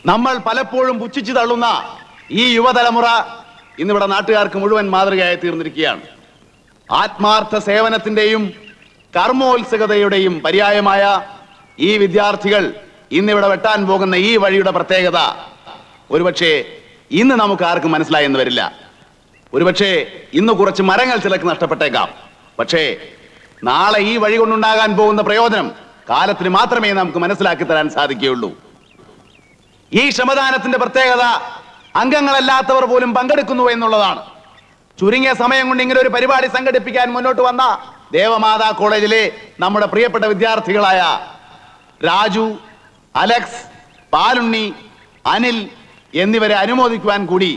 നമ്മൾ പലപ്പോഴും പുച്ഛിച്ചു തള്ളുന്ന ഈ യുവതലമുറ ഇന്നിവിടെ നാട്ടുകാർക്ക് മുഴുവൻ മാതൃകയായി തീർന്നിരിക്കുകയാണ്. ആത്മാർത്ഥ സേവനത്തിന്റെയും കർമ്മോത്സുകതയുടെയും പര്യായമായ ഈ വിദ്യാർത്ഥികൾ ഇന്നിവിടെ വെട്ടാൻ പോകുന്ന ഈ വഴിയുടെ പ്രത്യേകത ഒരുപക്ഷെ ഇന്ന് നമുക്ക് ആർക്കും മനസ്സിലായെന്ന് വരില്ല. ഒരുപക്ഷെ ഇന്ന് കുറച്ച് മരങ്ങൾ ചിലക്ക് നഷ്ടപ്പെട്ടേക്കാം. പക്ഷേ നാളെ ഈ വഴി കൊണ്ടുണ്ടാകാൻ പോകുന്ന പ്രയോജനം കാലത്തിന് മാത്രമേ നമുക്ക് മനസ്സിലാക്കി തരാൻ സാധിക്കുകയുള്ളൂ. ഈ ശ്രമദാനത്തിന്റെ പ്രത്യേകത അംഗങ്ങളല്ലാത്തവർ പോലും പങ്കെടുക്കുന്നു എന്നുള്ളതാണ്. ചുരുങ്ങിയ സമയം കൊണ്ട് ഇങ്ങനെ ഒരു പരിപാടി സംഘടിപ്പിക്കാൻ മുന്നോട്ട് വന്ന ദേവമാതാ കോളേജിലെ നമ്മുടെ പ്രിയപ്പെട്ട വിദ്യാർത്ഥികളായ രാജു, അലക്സ്, പാലുണ്ണി, അനിൽ എന്നിവരെ അനുമോദിക്കുവാൻ കൂടി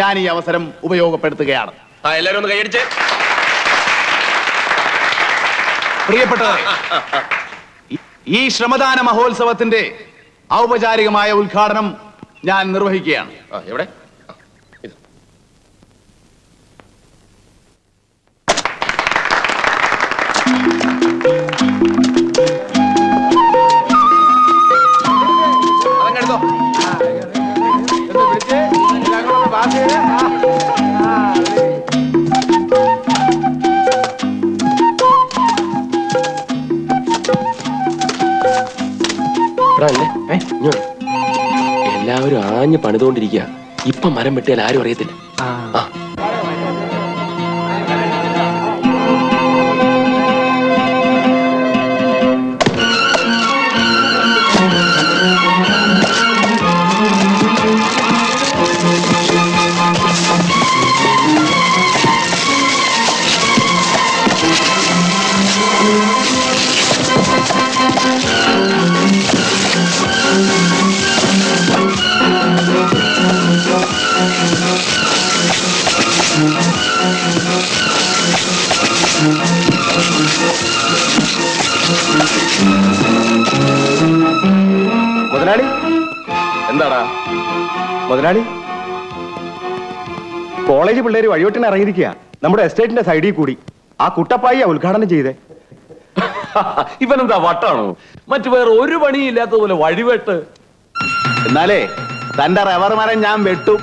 ഞാൻ ഈ അവസരം ഉപയോഗപ്പെടുത്തുകയാണ്. എല്ലാവരും ഒന്ന് കൈയടിച്ച്. പ്രിയപ്പെട്ടവരെ, ഈ ശ്രമദാന മഹോത്സവത്തിന്റെ ഔപചാരികമായ ഉദ്ഘാടനം ഞാൻ നിർവഹിക്കുകയാണ്. എവിടെ? അതങ്ങെടുത്തോ. എല്ലാവരും ആഞ്ഞ് പണിതുകൊണ്ടിരിക്കുക. ഇപ്പൊ മരം വെട്ടിയാൽ ആരും അറിയത്തില്ല. മുതലാളി, എന്താടാ? മുതലാളി, കോളേജ് പിള്ളേര് വഴിവെട്ടിന് ഇറങ്ങിയിരിക്കുക. നമ്മുടെ എസ്റ്റേറ്റിന്റെ സൈഡിൽ കൂടി ആ കുട്ടപ്പായി ഉദ്ഘാടനം ചെയ്തേ. ഇവനെന്താ വട്ടാണോ? മറ്റു വേറെ ഒരു പണിയില്ലാത്തതുപോലെ വഴിവെട്ട്. എന്നാലേ തന്റെ റബ്ബർ മരം ഞാൻ വെട്ടും.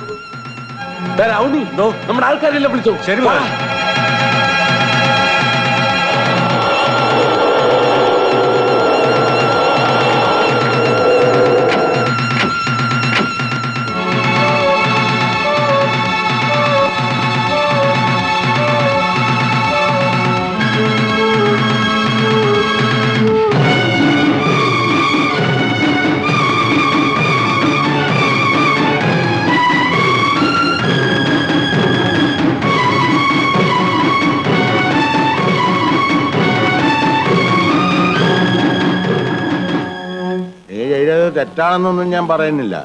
നമ്മുടെ ആൾക്കാരെല്ലാം വിളിച്ചോ. ശരി. തെറ്റാണെന്നൊന്നും ഞാൻ പറയുന്നില്ല.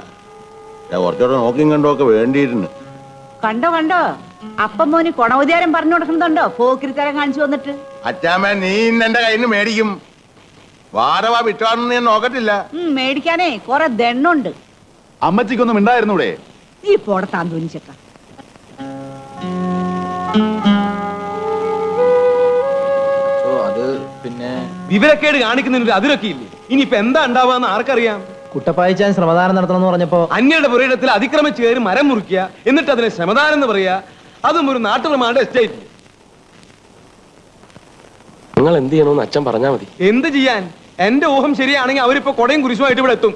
കുറച്ചുകൂടെ നോക്കിയും കണ്ടോ ഒക്കെ വേണ്ടിയിരുന്നു. കണ്ടോ കണ്ടോ, അപ്പം മോന് കൊണവുദ്യാരം പറഞ്ഞു കൊടുക്കുന്നുണ്ടോ? പോക്കിരിത്തരം കാണിച്ചു വന്നിട്ട്. അച്ചാമ്മ, നീ ഇന്ന് എന്റെ കയ്യിൽ നിന്ന് മേടിക്കും. വാരവാ വിട്ടാണെന്ന് ഞാൻ നോക്കത്തില്ല. മേടിക്കാനേ കൊറേ ദണ്ണുണ്ട്. അമ്മച്ചിക്കൊന്നും ഉണ്ടായിരുന്നൂടെ? ഈ പോടത്താൻ തോന്നിച്ചക്ക. വിവരക്കേട് കാണിക്കുന്നതിന് അതിലൊക്കെ ഇല്ലേ? ഇനിയിപ്പോ എന്താ ഉണ്ടാവാന്ന് ആർക്കറിയാം? കുട്ടപ്പായിച്ചാൻ ശ്രമദാനം നടത്തണമെന്ന് പറഞ്ഞപ്പോ അന്യരുടെ പുരയിടത്തിൽ അതിക്രമിച്ച് കയറി മരം മുറിക്കുക, എന്നിട്ട് അതിനെ ശ്രമദാനം എന്ന് പറയാ, അതും ഒരു നാട്ടുപ്രമാണ എസ്റ്റേറ്റ്. നിങ്ങൾ എന്ത് ചെയ്യണമെന്ന് അച്ഛൻ പറഞ്ഞാ മതി. എന്ത് ചെയ്യാൻ? എന്റെ ഊഹം ശരിയാണെങ്കിൽ അവരിപ്പോ കൊടയും കുരിശുമായിട്ട് ഇവിടെ എത്തും.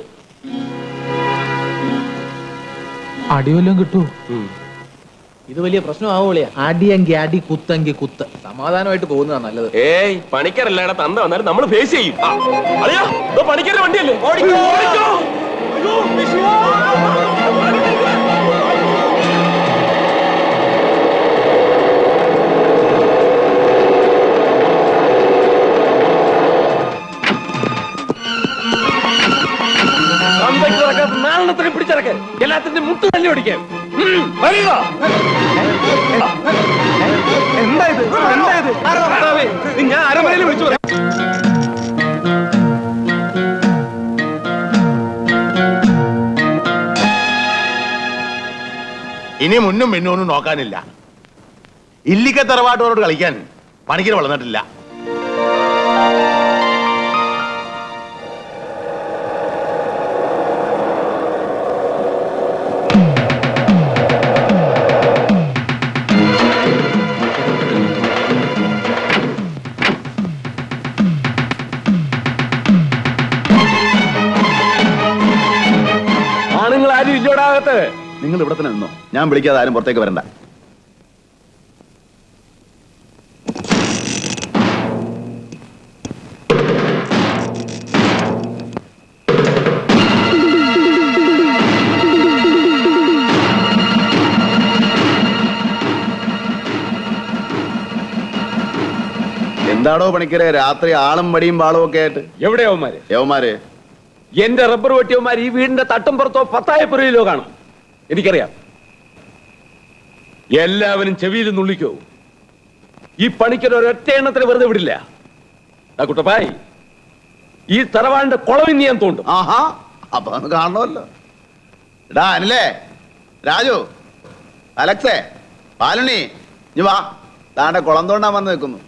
അടിവല്ലോ കിട്ടൂ. ഇത് വലിയ പ്രശ്നമാവൂലേ? അടിയെങ്കി അടി, കുത്തെങ്കി കുത്ത്. സമാധാനമായിട്ട് പോകുന്നതാണ് നല്ലത്. ഏയ്, പണിക്കരല്ല തന്ത വന്നാലും നമ്മൾ ഫേസ് ചെയ്യും. പണിക്കരുടെ വണ്ടിയല്ലേ? നാലെണ്ണത്തിനും പിടിച്ചിറക്കാൻ, എല്ലാത്തിന്റെ മുട്ട് തല്ലി ഓടിക്കാൻ. എന്തായത്? ഞാൻ അരമനയിൽ വിളിച്ചു പറയാം. ഇനി മുന്നും പിന്നൊന്നും നോക്കാനില്ല. ഇല്ലിക്ക തറവാട്ടോരോട് കളിക്കാൻ പണിക്കര് വളർന്നിട്ടില്ല. അകത്ത്. നിങ്ങൾ ഇവിടെ തന്നെ നിന്നോ, ഞാൻ വിളിക്കാതെ ആരും പുറത്തേക്ക് വരണ്ട. എന്താണോ പണിക്കരെ രാത്രി ആളും വടിയും വാളും ഒക്കെ ആയിട്ട്? എവിടെയാവന്മാര്? യവന്മാര് എന്റെ റബ്ബർ വെട്ടിയവന്മാർ ഈ വീടിന്റെ തട്ടും പുറത്തോ 10,000 കാണും. എനിക്കറിയാം. എല്ലാവരും ചെവിയിൽ നുള്ളിക്കോ. ഈ പണിക്കൊരു ഒരൊറ്റ എണ്ണത്തിന് വെറുതെ വിടില്ല. കുട്ടപ്പായി, ഈ തറവാടിന്റെ കുളവിന്ന് ഞാൻ തോണ്ടും. ആഹാ, അപ്പൊ അത് കാണണമല്ലോ. എടാ അനിലേ, രാജു, അലക്സേ, പാലുണ്ണി, ഇനി വാ. താണ്ടെ കുളം തോണ്ടാൻ വന്ന് നിൽക്കുന്നു.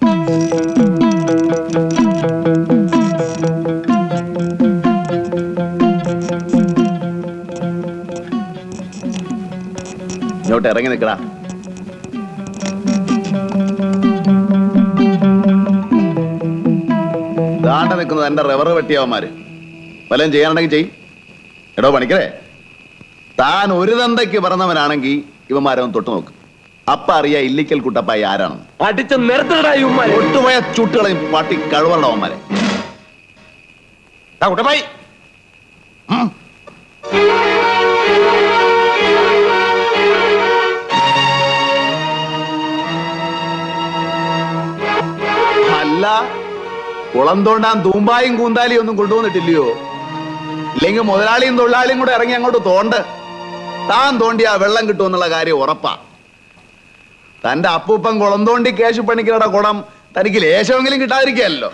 ഇങ്ങോട്ട് ഇറങ്ങി നിൽക്കടാ. താണ്ട നിൽക്കുന്നത് എന്റെ റബ്ബർ വെട്ടിയവന്മാര്. വല്ലതും ചെയ്യാനുണ്ടെങ്കിൽ ചെയ്. എടോ പണിക്കരെ, താൻ ഒരു തന്തയ്ക്ക് പറഞ്ഞവനാണെങ്കിൽ ഇവന്മാരൊന്ന് തൊട്ടു നോക്ക്. അപ്പ അറിയാ ഇല്ലിക്കൽ കുട്ടപ്പായി ആരാണെന്ന്. അടിച്ച് നിരത്തിടായി ഒട്ടുപോയ ചുട്ടുകളെയും പാട്ടി കഴിവറടവന്മാരെ. കുട്ടപ്പായി, അല്ല, കുളം തോണ്ടാൻ തൂമ്പായും കൂന്താലിയും ഒന്നും കൊണ്ടുവന്നിട്ടില്ലയോ? ഇല്ലെങ്കിൽ മുതലാളിയും തൊഴിലാളിയും കൂടെ ഇറങ്ങി അങ്ങോട്ട് തോണ്ട്. താൻ തോണ്ടിയാ വെള്ളം കിട്ടുമെന്നുള്ള കാര്യം ഉറപ്പാ. തന്റെ അപ്പൂപ്പൻ കുളം തോണ്ടി കേശു പണിക്കരുടെ കുളം തനിക്ക് ലേശമെങ്കിലും കിട്ടാതിരിക്കല്ലോ.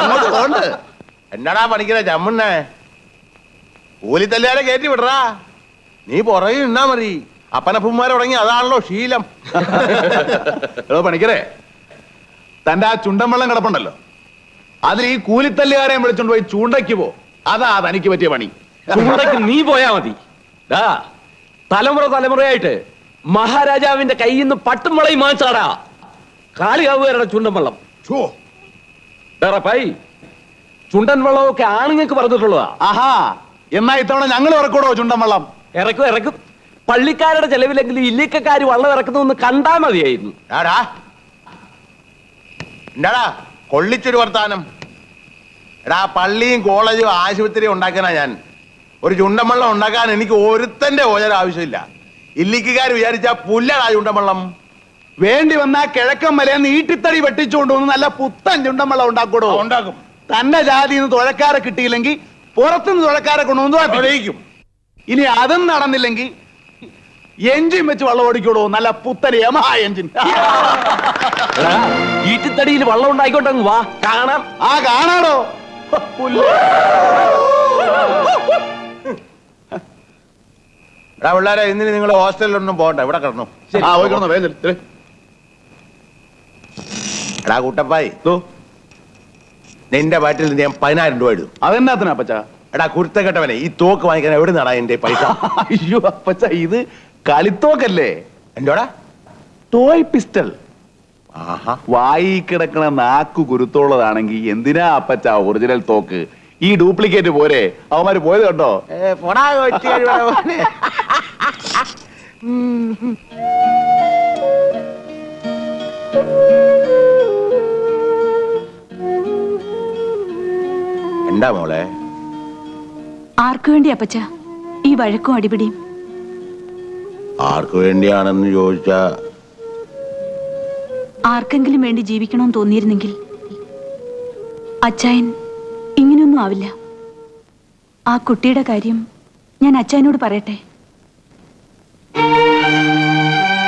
അങ്ങോട്ട് തോണ്ട്. എന്നാടാ പണിക്കരെ ചമ്മുന്നേ? കൂലിത്തല്ലാരെ കയറ്റി വിടറാ. നീ പുറകെ നിന്നാ മതി. അപ്പനപ്പന്മാരെ തുടങ്ങി അതാണല്ലോ ശീലം. എടോ പണിക്കരെ, തന്റെ ആ ചുണ്ടൻ വെള്ളം കിടപ്പുണ്ടല്ലോ, അതിൽ ഈ കൂലിത്തല്ലുകാരെയും വിളിച്ചോണ്ട് പോയി ചൂണ്ടയ്ക്ക് പോ. അതാ തനിക്ക് പറ്റിയ പണി. ചൂണ്ടയ്ക്ക് നീ പോയാ മതി. തലമുറയായിട്ട് മഹാരാജാവിന്റെ കയ്യിൽ നിന്ന് പട്ടും വളയും മാച്ചാടാ. കാളിയാവുകാരുടെ ചുണ്ടൻ വെള്ളം. പായി, ചുണ്ടൻ വെള്ളമൊക്കെ ആണുങ്ങൾക്ക് പറഞ്ഞിട്ടുള്ളതാ. ആഹാ, എന്നാ ഇത്തവണ ഞങ്ങൾ ഇറക്കൂടോ ചുണ്ടൻ വെള്ളം? ഇറക്കും. പള്ളിക്കാരുടെ ചെലവിലെങ്കിലും ഇല്ലിക്കക്കാര് വള്ളം ഇറക്കുന്നൊന്ന് കണ്ടാ മതിയായിരുന്നു. എന്താടാ കൊള്ളിച്ചൊരു വർത്താനം? എടാ, പള്ളിയും കോളേജും ആശുപത്രിയും ഉണ്ടാക്കാനാ ഞാൻ. ഒരു ചുണ്ടൻവെള്ളം ഉണ്ടാക്കാൻ എനിക്ക് ഒരുത്തന്റെ ഓജര ആവശ്യമില്ല. ഇല്ലിക്കാർ വിചാരിച്ചാ പുല്ലടാ ചുണ്ടൻവെള്ളം. വേണ്ടി വന്നാ കിഴക്കൻ മലയെന്ന് ഈട്ടിത്തടി വെട്ടിച്ചുകൊണ്ട് വന്ന് നല്ല പുത്തൻ ചുണ്ടൻവെള്ളം ഉണ്ടാക്കൂടോ? ഉണ്ടാക്കും. തന്നെ ജാതിന്ന് തുഴക്കാരെ കിട്ടിയില്ലെങ്കിൽ പുറത്തുനിന്ന് തുഴക്കാരെ കൊണ്ടുവന്നു. ഇനി അതും നടന്നില്ലെങ്കിൽ എഞ്ചിൻ വെച്ച് വെള്ളം ഓടിക്കൂടോ? നല്ല പുത്തൻ യമഹ എഞ്ചിൻ. ഈട്ടിത്തടിയിൽ വെള്ളം ഉണ്ടായിക്കോട്ടെ, വാ കാണാം. ആ കാണാടോ. എടാ പിള്ളേരെ, ഇന്നിന് നിങ്ങൾ ഹോസ്റ്റലിലൊന്നും പോകണ്ട, ഇവിടെ കിടന്നു. എടാ കുട്ടപ്പായി, നിന്റെ പാറ്റിൽ ഞാൻ 10,000 രൂപ ഇടും. അതെന്നാത്തിനാ അപ്പച്ച? എടാ കുരുത്തക്കെട്ടവനെ, ഈ തോക്ക് വാങ്ങിക്കാൻ എവിടെ നടാ എന്റെ പൈസ? അയ്യോ അപ്പച്ച, ഇത് കളിത്തോക്കല്ലേ? എന്റോടാ? Toy pistol. ആഹാ, വായി കിടക്കണ നാക്കു കുരുത്തോളതാണെങ്കിൽ എന്തിനാ അപ്പച്ച ഒറിജിനൽ തോക്ക്? ഈ ഡ്യൂപ്ലിക്കേറ്റ് പോരെ? അവന്മാര് പോയത് കണ്ടോ? എന്താ മോളെ? ആർക്കു വേണ്ടി അപ്പച്ച ഈ വഴക്കും അടിപിടിയും? ആർക്കു വേണ്ടിയാണെന്ന് ചോദിച്ചാ, ആർക്കെങ്കിലും വേണ്ടി ജീവിക്കണമെന്ന് തോന്നിയിരുന്നെങ്കിൽ അച്ചായൻ ഇങ്ങനെയൊന്നും ആവില്ല. ആ കുട്ടിയുടെ കാര്യം ഞാൻ അച്ചായനോട് പറയട്ടെ?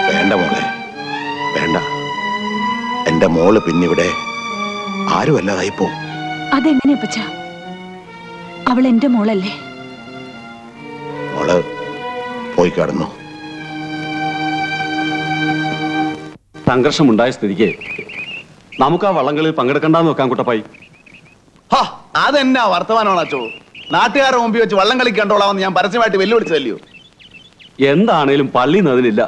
വേണ്ട മോളെ, വേണ്ട. എന്റെ മോള് പിന്നിവിടെ ആരുമല്ലാതായിപ്പോ. അതെങ്ങനെ അപ്പച്ച? അവൾ എന്റെ മോളല്ലേ? മോള് പോയി കിടന്നു. സംഘർഷമുണ്ടായ സ്ഥിതിക്ക് നമുക്ക് ആ വള്ളങ്ങളിൽ പങ്കെടുക്കണ്ടെന്ന് വെക്കാൻ കുട്ടപ്പായി. അതെന്നാ വർത്തമാനമാണ് അച്ചോ? നാട്ടുകാരെ മുമ്പിൽ വെച്ച് വള്ളം കളി കണ്ടോളാമെന്ന് ഞാൻ പരസ്യമായിട്ട് വെല്ലുവിളിച്ചതല്ലയോ? എന്താണേലും പള്ളി അതിനില്ല.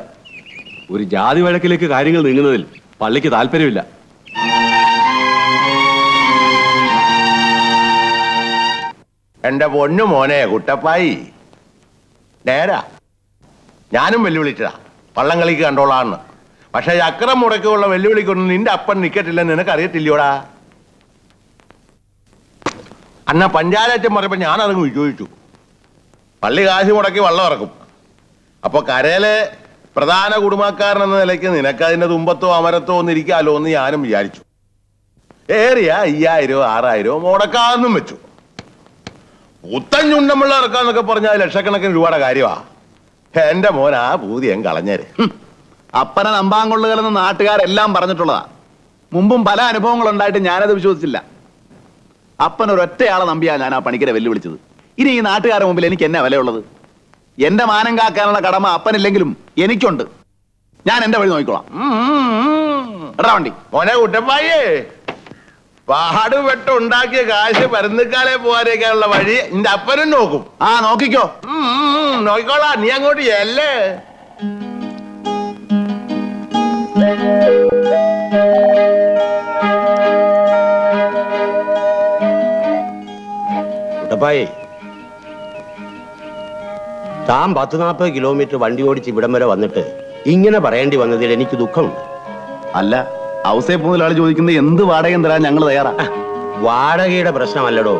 ഒരു ജാതി വഴക്കിലേക്ക് കാര്യങ്ങൾ നീങ്ങുന്നതിൽ പള്ളിക്ക് താല്പര്യമില്ല. എന്റെ പൊന്നു മോനെ കുട്ടപ്പായി, നേരാ. ഞാനും വെല്ലുവിളിച്ചതാ വള്ളം കളിക്ക് കണ്ടോളാന്ന്. പക്ഷെ ചക്രം മുടക്കുള്ള വെല്ലുവിളിക്കൊന്നും നിന്റെ അപ്പൻ നിക്കട്ടില്ലെന്ന് നിനക്ക് അറിയത്തില്ലയോടാ. അന്ന പഞ്ചായത്തച്ഛൻ പറഞ്ഞപ്പോ ഞാനതങ്ങ് വിജയിച്ചു. പള്ളി കാശ് മുടക്കി വള്ളം ഇറക്കും. അപ്പൊ കരയിലെ പ്രധാന കുടുംബക്കാരൻ എന്ന നിലയ്ക്ക് നിനക്കതിന്റെ തുമ്പത്തോ അമരത്തോ ഒന്നും ഇരിക്കാലോ എന്ന് ഞാനും വിചാരിച്ചു. ഏറിയ 5000 6000 മുടക്കാന്നും വെച്ചു. പുത്തൻ ചുണ്ടമുള്ള ഇറക്കാന്നൊക്കെ പറഞ്ഞാൽ ലക്ഷക്കണക്കിന് രൂപയുടെ കാര്യമാ. എന്റെ മോൻ ആ പൂതിയും കളഞ്ഞേര്. അപ്പനെ നമ്പാൻ കൊള്ളുകയെന്ന് നാട്ടുകാരെല്ലാം പറഞ്ഞിട്ടുള്ളതാ. മുമ്പും പല അനുഭവങ്ങൾ ഉണ്ടായിട്ട് ഞാനത് വിശ്വസിച്ചില്ല. അപ്പൻ ഒരൊറ്റയാളെ നമ്പിയാ ഞാൻ ആ പണിക്കരെ വെല്ലുവിളിച്ചത്. ഇനി ഈ നാട്ടുകാരുടെ മുമ്പിൽ എനിക്ക് എന്നാ വിലയുള്ളത്? എന്റെ മാനം കാക്കാനുള്ള കടമ അപ്പനില്ലെങ്കിലും എനിക്കുണ്ട്. ഞാൻ എന്റെ വഴി നോക്കിക്കോളാം. എടാ വണ്ടി. മോനെ കുട്ടപ്പായേ, പാടുപെട്ട് ഉണ്ടാക്കിയ കാശ് പരന്നുക്കാലെ പോകാനേക്കാനുള്ള വഴി നിന്റെ അപ്പനും നോക്കും. ആ നോക്കിക്കോ. നോക്കിക്കോളാ, നീ അങ്ങോട്ട് ചെല്ലേ. കുട്ടപ്പായേ, താൻ 10-40 കിലോമീറ്റർ വണ്ടി ഓടിച്ച് ഇവിടം വരെ വന്നിട്ട് ഇങ്ങനെ പറയേണ്ടി വന്നതിൽ എനിക്ക് ദുഃഖമുണ്ട്. അല്ല, ഔസേപ്പ് മുതലാളി ചോദിക്കുന്നത് എന്ത് വാടകയും തരാൻ ഞങ്ങൾ തയ്യാറാ. വാടകയുടെ പ്രശ്നമല്ലടോ.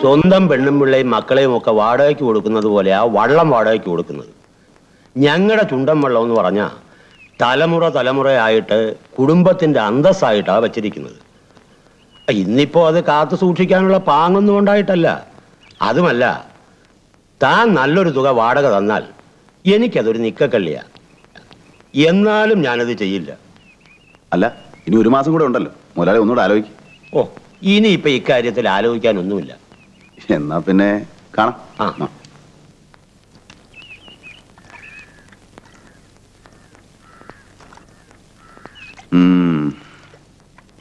സ്വന്തം പെണ്ണും പിള്ളയും മക്കളെയും ഒക്കെ വാടകയ്ക്ക് കൊടുക്കുന്നത് പോലെയാ വള്ളം വാടകയ്ക്ക് കൊടുക്കുന്നത്. ഞങ്ങളുടെ ചുണ്ടൻ വള്ളം എന്ന് പറഞ്ഞാൽ തലമുറയായിട്ട് കുടുംബത്തിന്റെ അന്തസ്സായിട്ടാ വച്ചിരിക്കുന്നത്. ഇന്നിപ്പോ അത് കാത്തു സൂക്ഷിക്കാനുള്ള പാങ്ങൊന്നും ഉണ്ടായിട്ടല്ല. അതുമല്ല, താൻ നല്ലൊരു തുക വാടക തന്നാൽ എനിക്കതൊരു നിക്കക്കള്ളിയാ. എന്നാലും ഞാനത് ചെയ്യില്ല. അല്ല, ഇനി 1 മാസം കൂടെ ഉണ്ടല്ലോ. മുതലാളി ഒന്നുകൂടെ ആലോചിക്കും. ഓ, ഇനിയിപ്പൊ ഇക്കാര്യത്തിൽ ആലോചിക്കാനൊന്നുമില്ല. എന്നാ പിന്നെ കാണാം. ആ.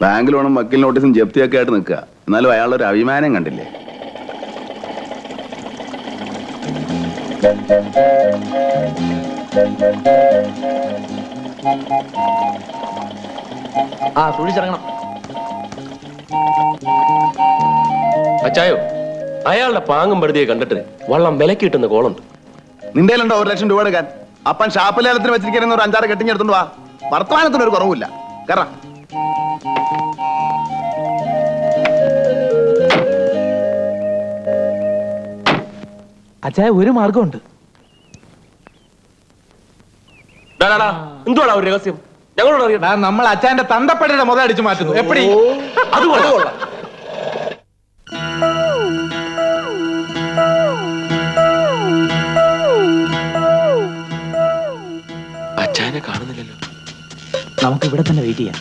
ബാങ്ക് ലോണും വക്കീൽ നോട്ടീസും ജപ്തിയൊക്കെ ആയിട്ട് നിൽക്കുക. എന്നാലും അയാളുടെ ഒരു അഭിമാനം കണ്ടില്ലേ? ആ സൂക്ഷിച്ചിറങ്ങണം. അച്ചായോ, അയാളുടെ പാങ്ങും പടുതിയെ കണ്ടിട്ട് വള്ളം വിലക്ക് കിട്ടുന്ന കോളുണ്ട്. നിന്റെ ഉണ്ടോ 1 ലക്ഷം രൂപ എടുക്കാൻ? അപ്പൻ ഷാപ്പിലേലത്തിന് വെച്ചിരിക്കുന്ന ഒരു 5-6 കെട്ടിഞ്ഞെടുത്തോണ്ട് വാ. വർത്തമാനത്തിന് ഒരു കുറവില്ല. കറ. അച്ചായ, ഒരു മാർഗമുണ്ട്. എന്തുവാടാ ഒരു രഹസ്യം? ഞങ്ങളോട് അറിയാം. നമ്മൾ അച്ചായന്റെ തന്തപ്പടിയുടെ മുതൽ അടിച്ചു മാറ്റുന്നു. എപ്പടി? അത് കൊള്ളാം. അച്ചായനെ കാണുന്നില്ലല്ലോ. നമുക്ക് ഇവിടെ തന്നെ വെയിറ്റ് ചെയ്യാം.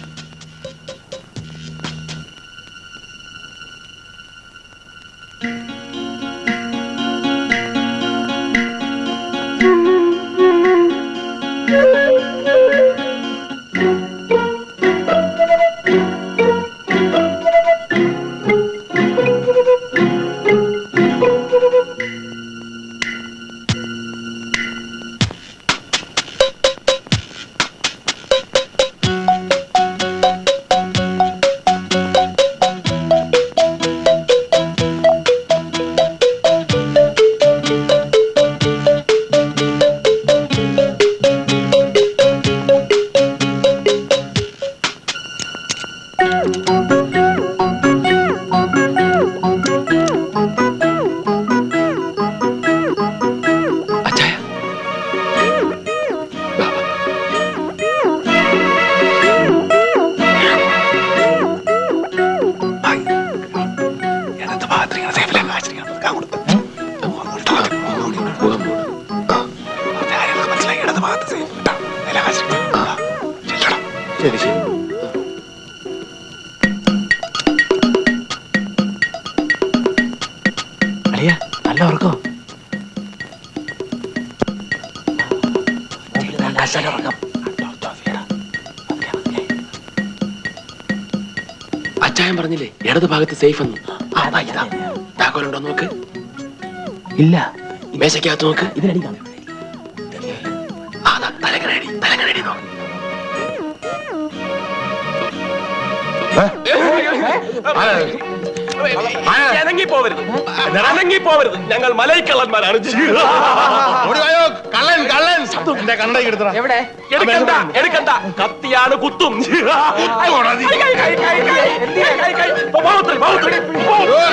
ശരി ശരി. അളിയ, നല്ല ഉറക്കോ? അച്ചായൻ പറഞ്ഞില്ലേ ഇടത് ഭാഗത്ത് സേഫ് എന്ന്. താക്കോലുണ്ടോ നോക്ക്. ഇല്ല. മേശക്കകത്ത് നോക്ക്. ഇതിനടിക്കാം. തലങ്ങനടി നോക്ക്. ഇറങ്ങിപ്പോവരുത്. ഞങ്ങൾ മലൈക്കള്ളന്മാരാണ്. കള്ളൻ കള്ളൻ എന്റെ കണ്ടേക്ക് എടുത്തടാ. എവിടെ എടുക്കണ്ട എടുക്കണ്ട കത്തിയാണ് കുത്തും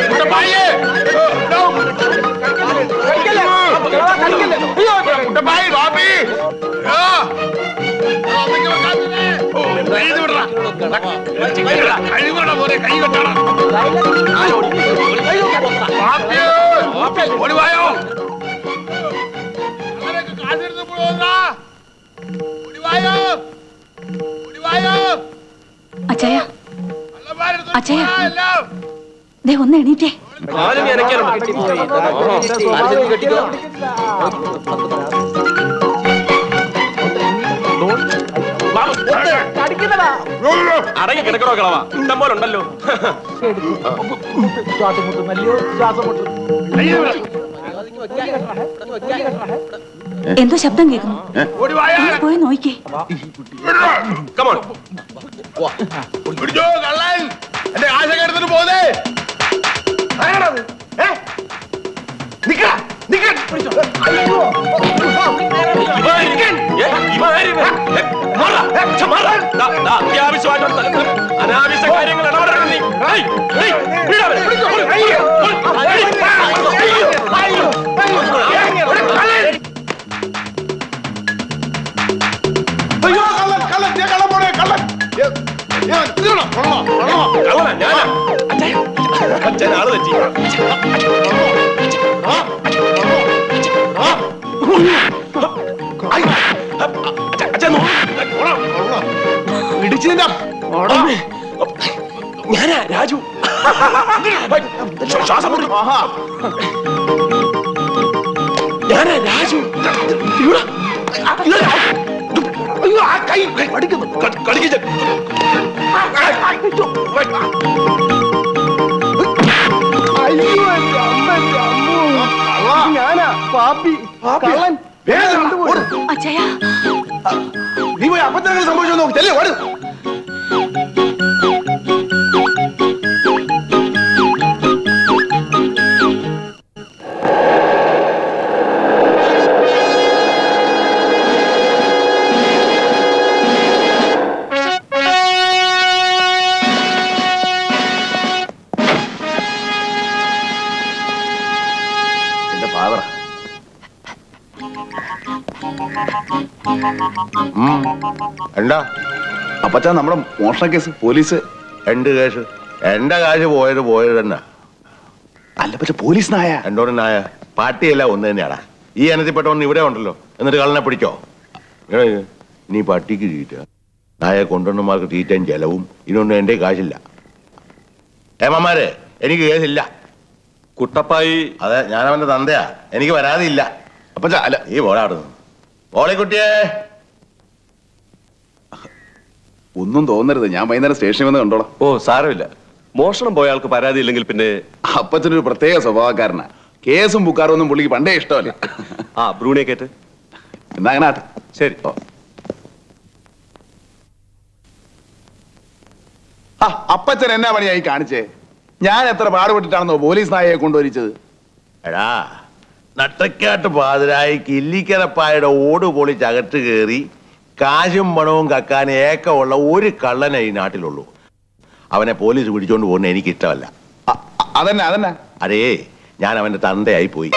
കുട്ടപ്പായേ, ഡോ. കുട്ടപ്പായി, ബാപ്പി. അമ്മയ്ക്ക് വെക്കാത്തതേ. എഴുതി വിടടാ. കഴിവടാ മോനെ, കൈ വെട്ടടാ. ബാപ്പിയേ, ഓടിവായോ. അങ്ങനെയൊക്കെ കാത്തിരുന്ന് പോകാ. ഓടിവായോ, ഓടിവായോ. അച്ചായ കള്ളന്മാരെടുത്ത് അച്ഛാ. പോകാ എല്ലാം. ദേ ഒന്ന് എണീറ്റേ. അടങ്ങി കിടക്കണോ കളവാ ഇഷ്ടം പോലെ ഉണ്ടല്ലോ എന്തോ ശബ്ദം കേൾക്കുന്നു. ഓടിവായോ. പോയി നോയിക്കേ. കമോൺ പിടിച്ചോ കള്ളൻ. എന്റെ കാശൊക്കെ എടുത്തിട്ട് പോന്നേ. ആരാണത്? നിക്കടാ, നിക്കടാ. അയ്യോ. അനാവശ്യ കാര്യങ്ങൾ ഇടപെടരുത് നീ. അയ്യോ, കള്ളൻ, കള്ളൻ, ദേ കള്ളൻ പോണേ, കള്ളൻ. തീർന്നോ? കൊള്ളോ, കൊള്ളോ. കള്ളനാ ഞാനാ അച്ഛൻ ആള് തെറ്റി ഇടിച്ചതിന്റെ ഞാനാ രാജു ശ്വാസം മുട്ടി. ഞാനാ രാജു ഇവിടെ. അയ്യോ, ആ കൈ കടിക്കുന്നു. കളിക്കിച്ച അയ്യോ, എന്റെ അമ്മ, എന്റെ അമ്മോ. ഞാനാ പാപ്പി, കള്ളൻ. വേഗം ഓട്. അച്ചായ നീ പോയി അപ്പത്തിനെ സംഭവിച്ചോ നോക്ക്. ചെല്ലേ, ഓട്. എന്റെ ഫാദറാ. എന്താ അപ്പച്ചാ നമ്മുടെ മോഷണ കേസ് പോലീസ് രണ്ട് കേസ്? എന്റെ കാശ് പോയത് പോയത് തന്നെ. അല്ല പക്ഷെ പോലീസ് നായ എന്നോട് നായ പാർട്ടിയല്ല ഒന്ന് തന്നെയാടാ. ഈ ഇനത്തിൽപ്പെട്ടവൻ ഇവിടെ ഉണ്ടല്ലോ. എന്നിട്ട് കള്ളനെ പിടിച്ചോ. നീ പട്ടിക്ക് തീറ്റ, നായ കൊണ്ടുവന്നമാർക്ക് തീറ്റയും ചെലവും. ഇതിനൊന്നും എന്റെ കാശില്ല. ഏമാരെ, എനിക്ക് കേസില്ല. കുട്ടപ്പായി അതെ, ഞാൻ അവന്റെ തന്തയാ. എനിക്ക് വരാതില്ല. അപ്പച്ചാ അല്ല ഈ പോടാടുന്നു. പോളിക്കുട്ടിയേ. ഒന്നും തോന്നരുത്, ഞാൻ വൈകുന്നേരം സ്റ്റേഷനിൽ വന്ന് കണ്ടോളാം. ഓ സാരമില്ല. മോഷണം പോയ ആൾക്ക് പരാതി ഇല്ലെങ്കിൽ പിന്നെ അപ്പച്ചനൊരു പ്രത്യേക സ്വഭാവക്കാരനാ. കേസും ബുക്കാറും ഒന്നും പുള്ളിക്ക് പണ്ടേ ഇഷ്ടമല്ല. ആ ബ്രൂണെ കേട്ട് എന്നാ അങ്ങനെ ആട്ടെ. ശരി. ഓ. ആ അപ്പച്ചൻ എന്നാ പണിയായി കാണിച്ചേ? ഞാൻ എത്ര പാടുപെട്ടിട്ടാണെന്നോ പോലീസ് നായയെ കൊണ്ടുവരിച്ചത്. എടാ, നട്ടക്കാട്ട് പാതിരായി കില്ലിക്കരപ്പായുടെ ഓട് പൊളിച്ചകത്ത് കയറി കാശും പണവും കക്കാൻ ഏക്കമുള്ള ഒരു കള്ളനെ ഈ നാട്ടിലുള്ളൂ. അവനെ പോലീസ് പിടിച്ചോണ്ട് പോകുന്ന എനിക്ക് ഇഷ്ടമല്ല. അതന്നെ അതന്നെ. അതേ, ഞാൻ അവന്റെ തന്തയായി പോയി.